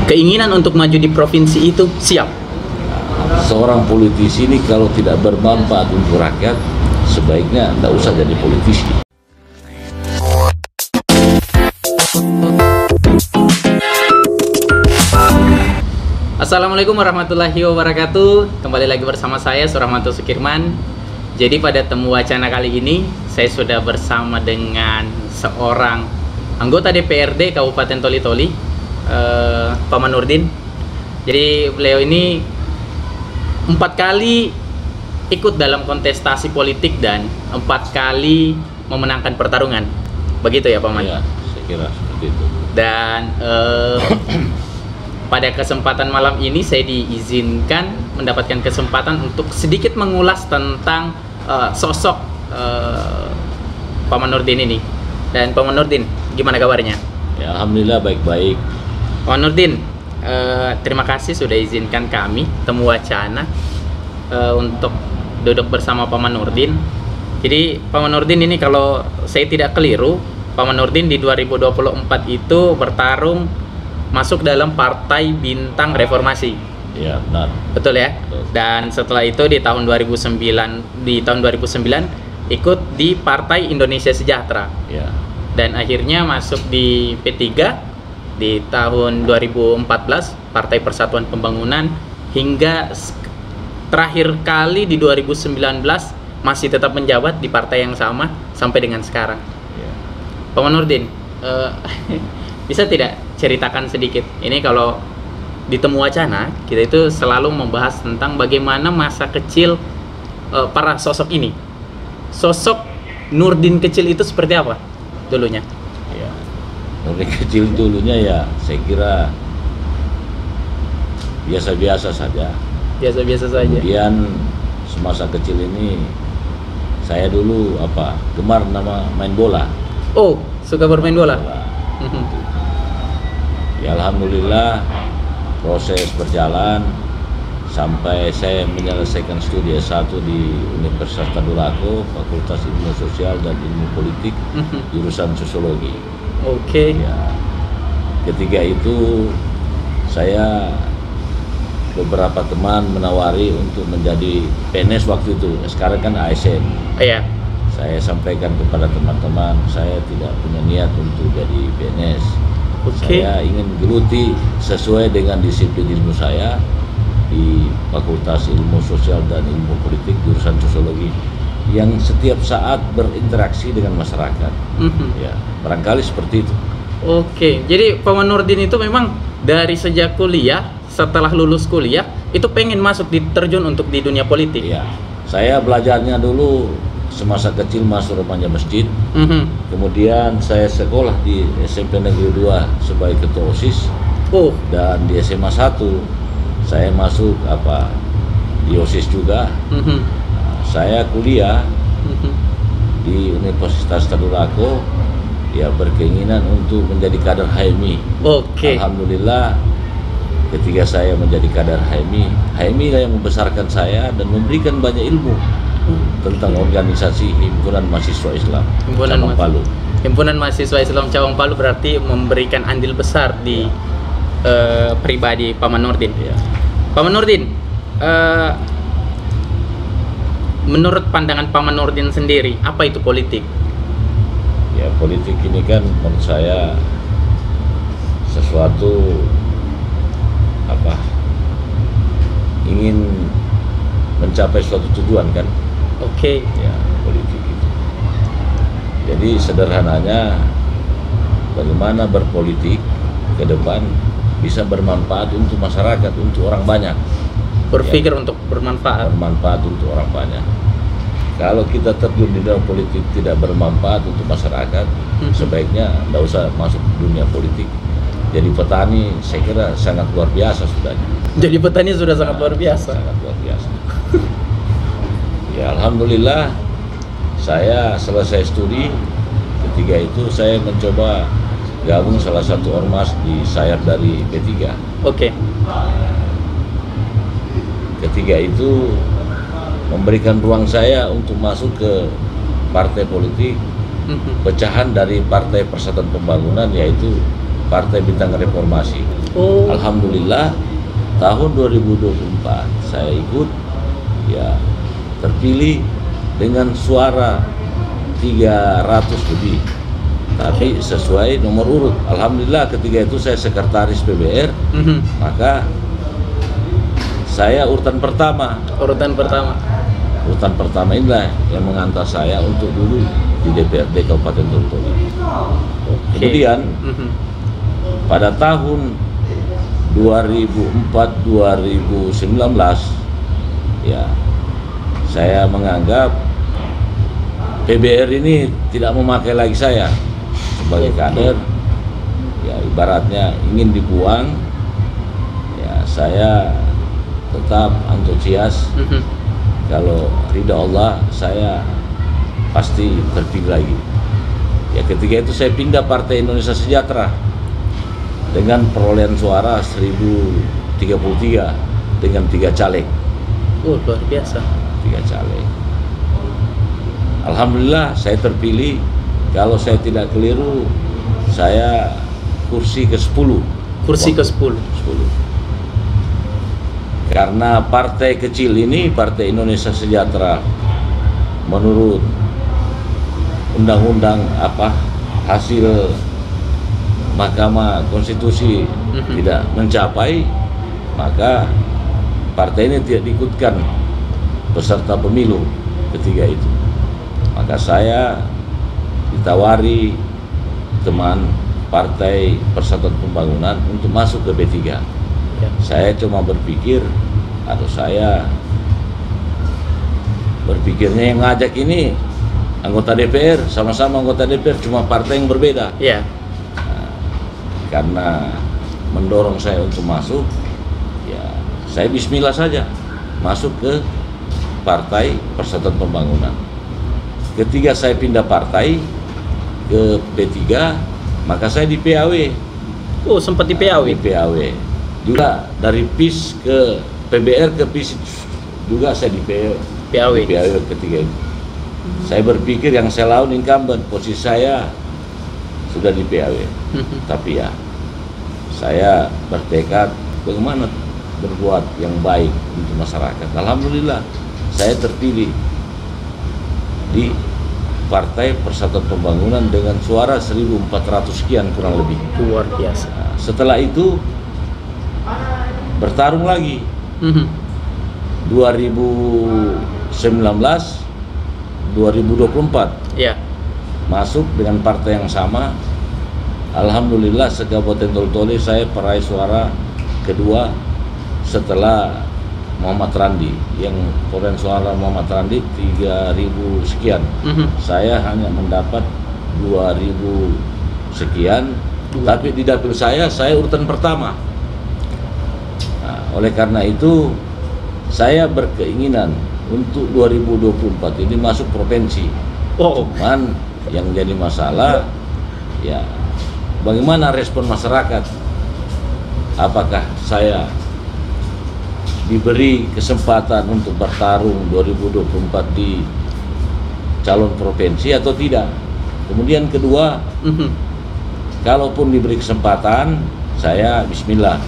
keinginan untuk maju di provinsi itu siap. Seorang politisi ini kalau tidak bermanfaat untuk rakyat, sebaiknya tidak usah jadi politisi. Assalamualaikum warahmatullahi wabarakatuh. Kembali lagi bersama saya Surahmanto Sukirman. Jadi pada temu wacana kali ini saya sudah bersama dengan seorang anggota DPRD Kabupaten Toli-Toli, Paman Nurdin. Jadi beliau ini 4 kali ikut dalam kontestasi politik dan 4 kali memenangkan pertarungan. Begitu ya Paman? Ya, saya kira seperti itu. Dan pada kesempatan malam ini saya diizinkan mendapatkan kesempatan untuk sedikit mengulas tentang sosok Paman Nurdin ini. Dan Paman Nurdin, gimana kabarnya? Ya, alhamdulillah baik-baik. Paman Nurdin, terima kasih sudah izinkan kami temu wacana untuk duduk bersama Paman Nurdin. Jadi Paman Nurdin ini kalau saya tidak keliru, Paman Nurdin di 2024 itu bertarung masuk dalam Partai Bintang Reformasi. Ya, benar. Betul ya? Betul. Dan setelah itu di tahun 2009 ikut di Partai Indonesia Sejahtera. Ya. Dan akhirnya masuk di P3 di tahun 2014 Partai Persatuan Pembangunan hingga terakhir kali di 2019 masih tetap menjabat di partai yang sama sampai dengan sekarang. Ya. Paman Nurdin, bisa tidak ceritakan sedikit? Ini kalau di temu wacana kita itu selalu membahas tentang bagaimana masa kecil para sosok ini. Sosok Nurdin kecil itu seperti apa dulunya? Ya. Nurdin kecil dulunya ya saya kira biasa-biasa saja. Biasa-biasa saja. Kemudian semasa kecil ini saya dulu gemar main bola. Oh, suka bermain bola. Ya, alhamdulillah proses berjalan sampai saya menyelesaikan studi S1 di Universitas Tadulako, Fakultas Ilmu Sosial dan Ilmu Politik, jurusan Sosiologi. Oke. Ya, ketika itu saya beberapa teman menawari untuk menjadi PNS waktu itu. Sekarang kan ASN. Iya. Saya sampaikan kepada teman-teman, saya tidak punya niat untuk jadi PNS. Saya ingin geluti sesuai dengan disiplin ilmu saya di Fakultas Ilmu Sosial dan Ilmu Politik jurusan Sosiologi yang setiap saat berinteraksi dengan masyarakat. Ya, barangkali seperti itu. Oke, jadi Paman Nurdin itu memang dari sejak kuliah, setelah lulus kuliah itu pengen masuk diterjun untuk di dunia politik. Ya, saya belajarnya dulu semasa kecil masuk remaja masjid. Kemudian saya sekolah di SMP Negeri 2 sebagai ketua OSIS. Dan di SMA 1 saya masuk di OSIS juga. Saya kuliah di Universitas Tadulako, ya berkeinginan untuk menjadi kader HMI. Alhamdulillah ketika saya menjadi kader HMI lah yang membesarkan saya dan memberikan banyak ilmu tentang organisasi Himpunan Mahasiswa Islam Cabang Palu. Himpunan Mahasiswa Islam Cabang Palu berarti memberikan andil besar di pribadi Paman Nurdin. Ya. Paman Nurdin, menurut pandangan Paman Nurdin sendiri, apa itu politik? Ya, politik ini kan menurut saya sesuatu ingin mencapai suatu tujuan kan. Ya, politik itu. Jadi sederhananya bagaimana berpolitik ke depan bisa bermanfaat untuk masyarakat, untuk orang banyak. Berpikir untuk bermanfaat untuk orang banyak. Kalau kita terjun di dalam politik tidak bermanfaat untuk masyarakat, sebaiknya tidak usah masuk dunia politik. Jadi petani saya kira sangat luar biasa sudah. Jadi petani sudah sangat luar biasa. Sangat luar biasa. Ya, alhamdulillah saya selesai studi. Ketika itu saya mencoba gabung salah satu ormas di sayap dari P3. Ketika itu memberikan ruang saya untuk masuk ke partai politik pecahan dari Partai Persatuan Pembangunan, yaitu Partai Bintang Reformasi. Alhamdulillah tahun 2024 saya ikut, ya terpilih dengan suara 300 lebih, tapi sesuai nomor urut. Alhamdulillah ketika itu saya sekretaris PBR, maka saya urutan pertama. Urutan pertama inilah yang mengantar saya untuk dulu di DPRD Kabupaten Toltoli. Kemudian pada tahun 2004-2019 ya saya menganggap PBR ini tidak memakai lagi saya sebagai kader, ya ibaratnya ingin dibuang. Ya saya tetap antusias, kalau ridha Allah saya pasti terpilih lagi. Ya ketika itu saya pindah Partai Indonesia Sejahtera dengan perolehan suara 1033 dengan 3 caleg. Luar biasa. 3 caleg. Alhamdulillah saya terpilih. Kalau saya tidak keliru, saya kursi ke-10. Kursi ke-10. 10. Karena partai kecil ini, Partai Indonesia Sejahtera, menurut undang-undang hasil Mahkamah Konstitusi tidak mencapai, maka partai ini tidak diikutkan peserta pemilu ketika itu. Maka saya ditawari teman Partai Persatuan Pembangunan untuk masuk ke B3. Saya cuma berpikir, atau saya berpikirnya yang ngajak ini anggota DPR, sama-sama anggota DPR, cuma partai yang berbeda. Karena mendorong saya untuk masuk, ya saya bismillah saja masuk ke Partai Persatuan Pembangunan. Ketika saya pindah partai ke P3, maka saya di PAW. Sempat di PAW. Di PAW. Juga dari PIS ke PBR ke PIS juga saya di PAW. Di PAW ketika itu. Saya berpikir yang saya lawan incumbent, posisi saya sudah di PAW. Tapi ya saya bertekad bagaimana berbuat yang baik untuk masyarakat. Alhamdulillah saya terpilih di Partai Persatuan Pembangunan dengan suara 1.400 sekian kurang lebih. Luar biasa. Nah, setelah itu bertarung lagi. 2019 2024 ya, masuk dengan partai yang sama. Alhamdulillah se-Kabupaten Toltoli saya peraih suara kedua setelah Muhammad Randi, yang perolehan suara Muhammad Randi 3.000 sekian. Saya hanya mendapat 2.000 sekian, tapi di dapil saya urutan pertama. Nah, oleh karena itu saya berkeinginan untuk 2024 ini masuk provinsi. Cuman yang jadi masalah ya bagaimana respon masyarakat. Apakah saya diberi kesempatan untuk bertarung 2024 di calon provinsi atau tidak. Kemudian kedua, kalaupun diberi kesempatan, saya bismillah.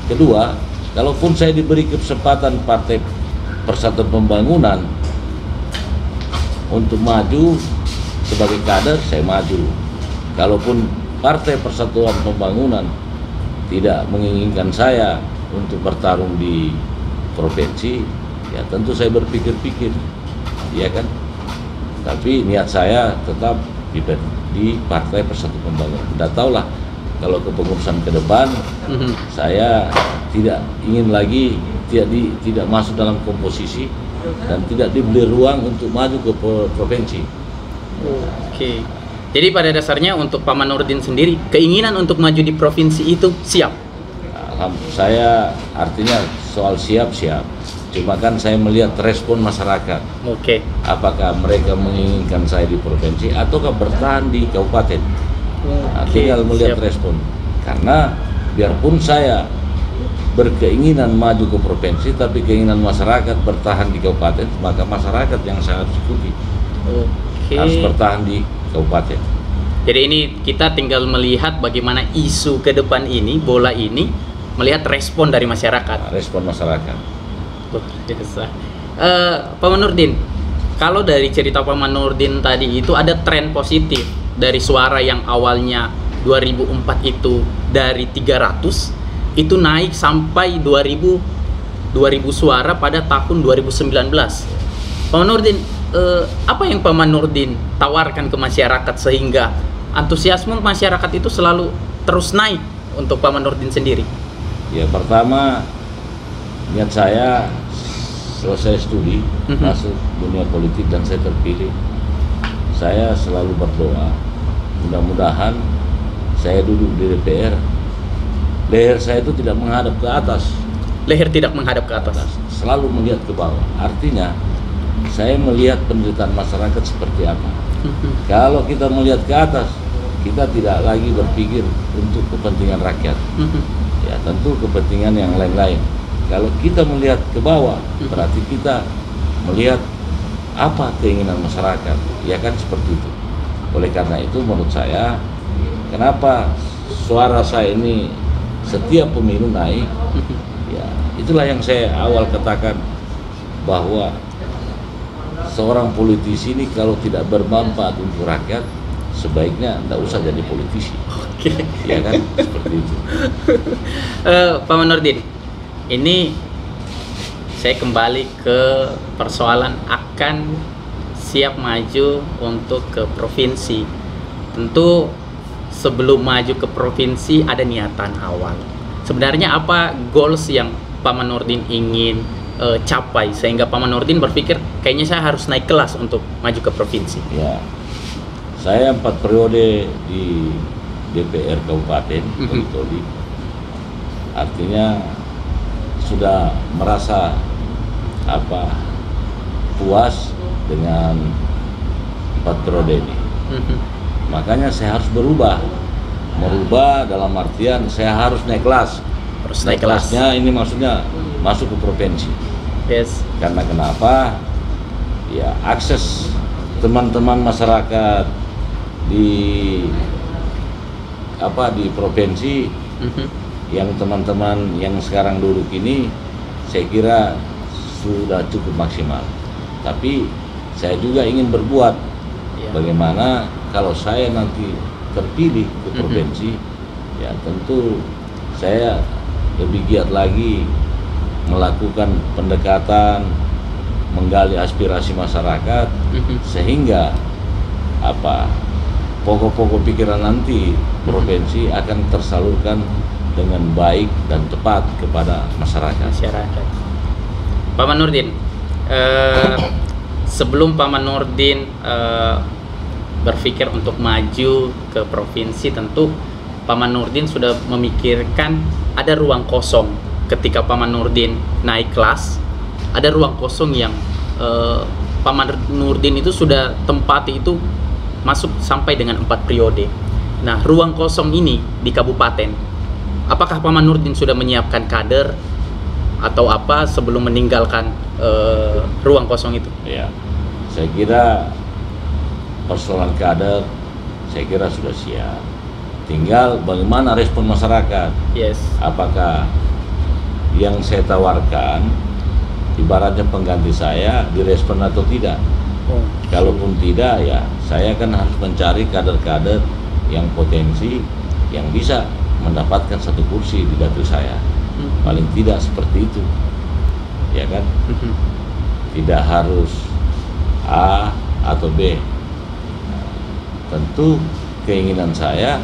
Kedua, kalaupun saya diberi kesempatan Partai Persatuan Pembangunan untuk maju sebagai kader, saya maju. Kalaupun Partai Persatuan Pembangunan tidak menginginkan saya untuk bertarung di provinsi, ya tentu saya berpikir-pikir, ya kan. Tapi niat saya tetap di Partai Persatuan Pembangunan. Tidak tahulah kalau kepengurusan ke depan, saya tidak ingin lagi tidak masuk dalam komposisi dan tidak diberi ruang untuk maju ke provinsi. Oke. Jadi pada dasarnya untuk Pak Manurdin sendiri, keinginan untuk maju di provinsi itu siap? Saya artinya soal siap. Cuma kan saya melihat respon masyarakat. Apakah mereka menginginkan saya di provinsi ataukah bertahan di kabupaten? Tinggal melihat respon. Karena biarpun saya berkeinginan maju ke provinsi, tapi keinginan masyarakat bertahan di kabupaten, maka masyarakat yang saya harus ikuti. Harus bertahan di kabupaten. Jadi ini kita tinggal melihat bagaimana isu ke depan ini, bola ini, melihat respon dari masyarakat. Respon masyarakat. Biasa. Pak Manurdin, kalau dari cerita Pak Manurdin tadi itu ada tren positif dari suara yang awalnya 2004 itu dari 300 itu naik sampai 2000 suara pada tahun 2019. Pak Manurdin, apa yang Pak Manurdin tawarkan ke masyarakat sehingga antusiasme masyarakat itu selalu terus naik untuk Pak Manurdin sendiri? Ya, pertama niat saya selesai studi masuk dunia politik dan saya terpilih. Saya selalu berdoa mudah-mudahan saya duduk di DPR, leher saya itu tidak menghadap ke atas. Leher tidak menghadap ke atas, selalu melihat ke bawah. Artinya saya melihat penderitaan masyarakat seperti apa. Kalau kita melihat ke atas, kita tidak lagi berpikir untuk kepentingan rakyat. Ya, tentu kepentingan yang lain-lain. Kalau kita melihat ke bawah, berarti kita melihat apa keinginan masyarakat. Ya kan, seperti itu. Oleh karena itu menurut saya, kenapa suara saya ini setiap pemilu naik? Ya, itulah yang saya awal katakan, bahwa seorang politisi ini kalau tidak bermanfaat untuk rakyat, sebaiknya tidak usah jadi politisi. Oke. Ya kan, seperti itu. Pak Manurdin, ini saya kembali ke persoalan akan siap maju untuk ke provinsi. Tentu sebelum maju ke provinsi ada niatan awal. Sebenarnya apa goals yang Pak Manurdin ingin capai sehingga Pak Manurdin berpikir kayaknya saya harus naik kelas untuk maju ke provinsi? Ya, saya 4 periode di DPR Kabupaten Toli. Artinya sudah merasa puas dengan 4 periode ini. Makanya saya harus merubah dalam artian saya harus naik kelas. Harus naik kelasnya ini maksudnya masuk ke provinsi. Yes. Karena kenapa? Ya, akses teman-teman masyarakat di provinsi, yang teman-teman yang sekarang duduk ini, saya kira sudah cukup maksimal. Tapi saya juga ingin berbuat. Bagaimana kalau saya nanti terpilih ke provinsi, ya tentu saya lebih giat lagi melakukan pendekatan, menggali aspirasi masyarakat, sehingga pokok-pokok pikiran nanti provinsi akan tersalurkan dengan baik dan tepat kepada masyarakat. Pak Manurdin, sebelum Pak Manurdin berpikir untuk maju ke provinsi, tentu Pak Manurdin sudah memikirkan ada ruang kosong. Ketika Pak Manurdin naik kelas, ada ruang kosong yang Pak Manurdin itu sudah tempati itu masuk sampai dengan 4 periode. Nah, ruang kosong ini di kabupaten, apakah Pak Manurdin sudah menyiapkan kader atau apa sebelum meninggalkan ruang kosong itu? Ya, saya kira persoalan kader saya kira sudah siap. Tinggal bagaimana respon masyarakat. Yes. Apakah yang saya tawarkan ibaratnya pengganti saya direspon atau tidak? Kalaupun tidak, ya saya kan harus mencari kader-kader yang potensi, yang bisa mendapatkan 1 kursi di dapil saya. Paling tidak seperti itu, ya kan? Tidak harus A atau B. Tentu keinginan saya,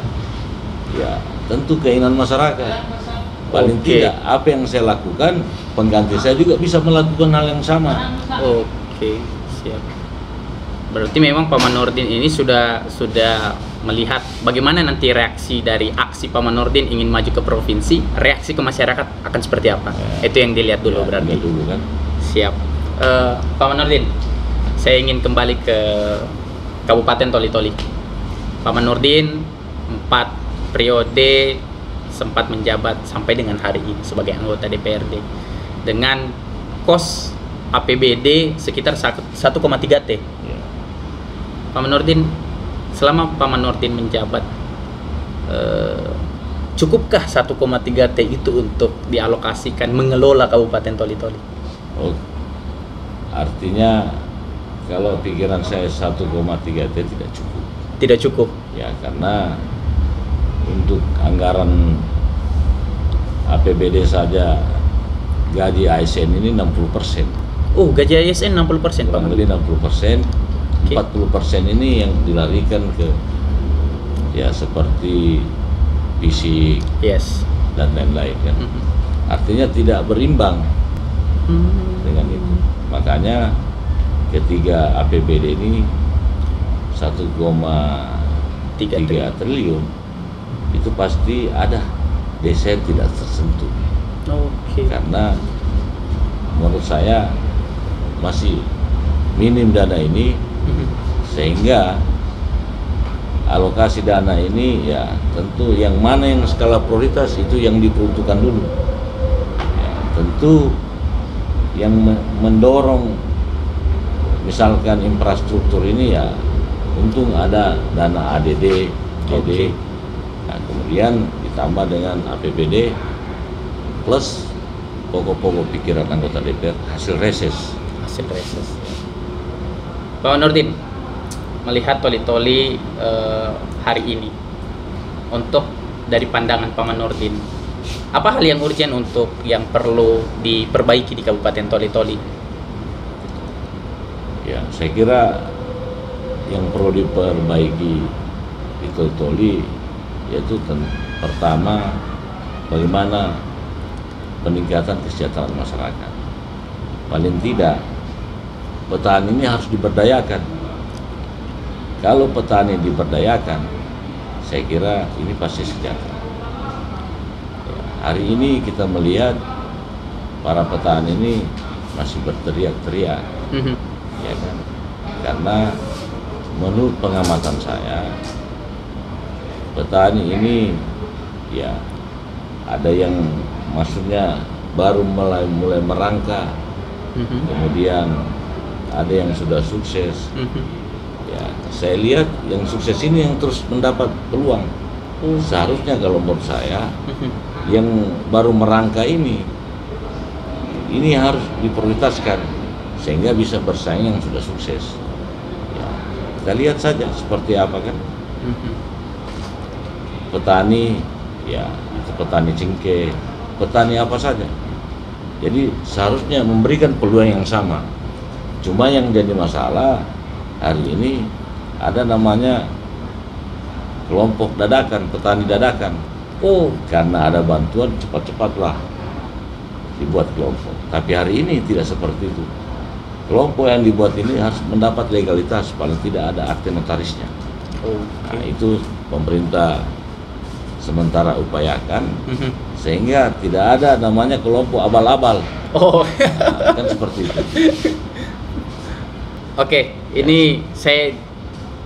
ya tentu keinginan masyarakat. Paling tidak apa yang saya lakukan, pengganti saya juga bisa melakukan hal yang sama. Oke, siap. Berarti memang Pak Manurdin ini sudah melihat bagaimana nanti reaksi dari aksi Pak Manurdin ingin maju ke provinsi, reaksi ke masyarakat akan seperti apa? Ya. Itu yang dilihat dulu, ya, berarti. Dulu kan. Siap. Pak Manurdin, saya ingin kembali ke Kabupaten Toli-Toli. Pak Manurdin 4 periode sempat menjabat sampai dengan hari ini sebagai anggota DPRD dengan kos APBD sekitar 1,3 T. Pak Manurdin, selama Paman Nurdin menjabat, cukupkah 1,3 T itu untuk dialokasikan mengelola Kabupaten Toli-Toli? Oh, artinya kalau pikiran saya 1,3 T tidak cukup. Tidak cukup? Ya, karena untuk anggaran APBD saja gaji ASN ini 60%. Oh, gaji ASN 60%? Kurang lebih 60%. Okay. 40% ini yang dilarikan ke ya seperti fisik, yes, dan lain-lain kan. Artinya tidak berimbang dengan itu. Makanya ketiga APBD ini 1,3 triliun itu pasti ada desa yang tidak tersentuh. Okay. Karena menurut saya masih minim dana ini, sehingga alokasi dana ini ya tentu yang mana yang skala prioritas itu yang diperuntukkan dulu. Ya, tentu yang mendorong misalkan infrastruktur ini ya untung ada dana ADD, DD, nah, kemudian ditambah dengan APBD plus pokok-pokok pikiran anggota DPR hasil reses. Pak Nurdin, melihat Toli-Toli hari ini, untuk dari pandangan Paman Nurdin, apa hal yang urgent untuk yang perlu diperbaiki di Kabupaten Toli-Toli? Ya, saya kira yang perlu diperbaiki di Toli-Toli yaitu pertama bagaimana peningkatan kesejahteraan masyarakat. Paling tidak petani ini harus diberdayakan. Kalau petani diberdayakan, saya kira ini pasti sejahtera. Hari ini kita melihat para petani ini masih berteriak-teriak, ya kan? Karena menurut pengamatan saya, petani ini ya ada yang maksudnya baru mulai merangkak, kemudian ada yang sudah sukses. Ya, saya lihat yang sukses ini yang terus mendapat peluang. Seharusnya kalau menurut saya yang baru merangkak ini harus diprioritaskan sehingga bisa bersaing yang sudah sukses. Ya, kita lihat saja seperti apa kan. Petani, ya itu petani cengkeh, petani apa saja. Jadi seharusnya memberikan peluang yang sama. Cuma yang jadi masalah hari ini ada namanya kelompok dadakan, petani dadakan. Karena ada bantuan cepat-cepatlah dibuat kelompok. Tapi hari ini tidak seperti itu. Kelompok yang dibuat ini harus mendapat legalitas, paling tidak ada akte notarisnya. Nah, itu pemerintah sementara upayakan sehingga tidak ada namanya kelompok abal-abal. Nah, kan seperti itu. Oke, ini saya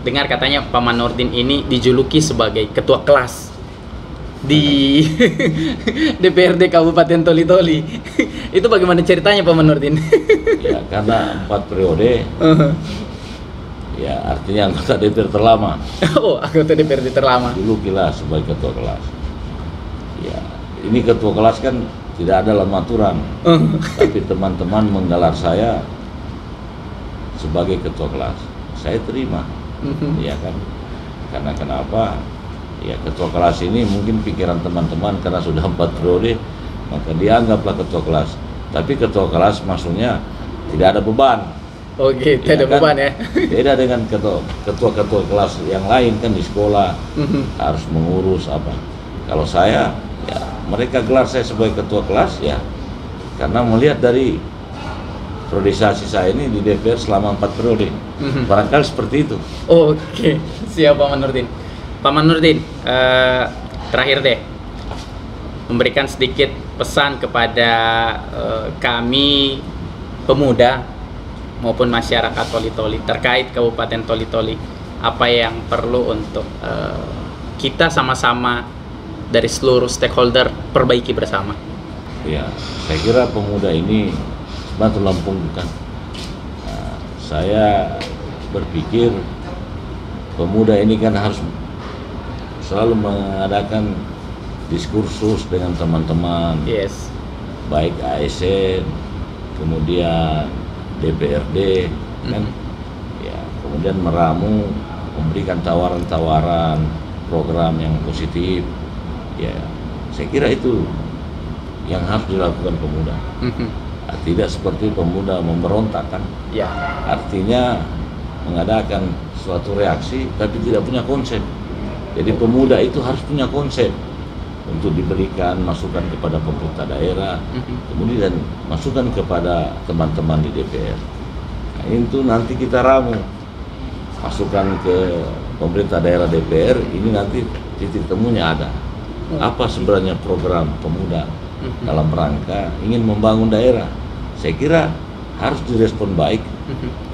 dengar katanya Paman Nurdin ini dijuluki sebagai ketua kelas di DPRD Kabupaten Toli-Toli. Itu bagaimana ceritanya Paman Nurdin? Ya, karena 4 periode. Ya, artinya anggota DPR terlama. Anggota DPRD terlama. Dulu kilas sebagai ketua kelas. Ya, ini ketua kelas kan tidak ada dalam aturan. Tapi teman-teman menggelar saya sebagai ketua kelas. Saya terima. Ya kan? Karena kenapa? Ya, ketua kelas ini mungkin pikiran teman-teman karena sudah 4 periode, maka dianggaplah ketua kelas. Tapi ketua kelas maksudnya tidak ada beban. Tidak ada beban ya. Beda dengan ketua-ketua kelas yang lain kan di sekolah harus mengurus apa. Kalau saya, ya mereka gelar saya sebagai ketua kelas ya karena melihat dari priorisasi saya ini di DPR selama 4 periode. Barangkali seperti itu. Siap Paman Nurdin. Paman Nurdin, terakhir deh, memberikan sedikit pesan kepada kami pemuda maupun masyarakat Toli-Toli terkait Kabupaten Toli-Toli, apa yang perlu untuk kita sama-sama dari seluruh stakeholder perbaiki bersama. Ya, saya kira pemuda ini batu lampung bukan. Saya berpikir pemuda ini kan harus selalu mengadakan diskursus dengan teman-teman, baik ASN, kemudian DPRD, kan, ya, kemudian meramu, memberikan tawaran-tawaran program yang positif, ya, saya kira itu yang harus dilakukan pemuda. Tidak seperti pemuda memberontak, kan, artinya mengadakan suatu reaksi tapi tidak punya konsep. Jadi pemuda itu harus punya konsep untuk diberikan masukan kepada pemerintah daerah, kemudian masukan kepada teman-teman di DPR. Nah, itu nanti kita ramu, masukan ke pemerintah daerah DPR, ini nanti titik temunya ada. Apa sebenarnya program pemuda dalam rangka ingin membangun daerah? Saya kira harus direspon baik.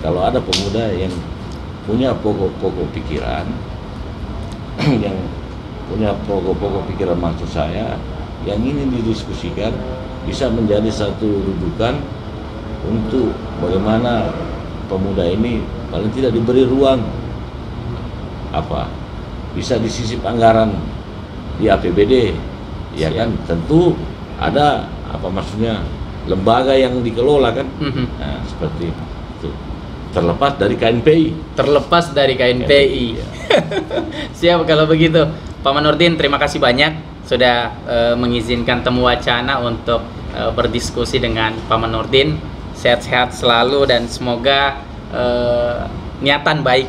Kalau ada pemuda yang punya pokok-pokok pikiran, yang punya pokok-pokok pikiran, maksud saya, yang ingin didiskusikan, bisa menjadi satu rujukan untuk bagaimana pemuda ini paling tidak diberi ruang, bisa disisip anggaran di APBD, ya kan, tentu ada maksudnya lembaga yang dikelola, kan, nah, seperti itu, terlepas dari KNPI. Siap kalau begitu. Pak Manurdin, terima kasih banyak sudah mengizinkan Temu Wacana untuk berdiskusi dengan Pak Manurdin. Sehat-sehat selalu dan semoga niatan baik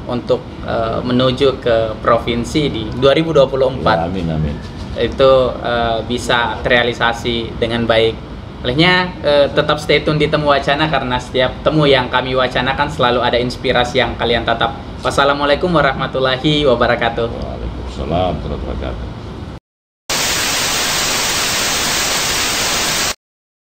untuk menuju ke provinsi di 2024. Ya, amin. Itu bisa terrealisasi dengan baik. Olehnya tetap stay tune di Temu Wacana, karena setiap temu yang kami wacanakan selalu ada inspirasi yang kalian tatap. Wassalamualaikum warahmatullahi wabarakatuh. Waalaikumsalam warahmatullahi wabarakatuh.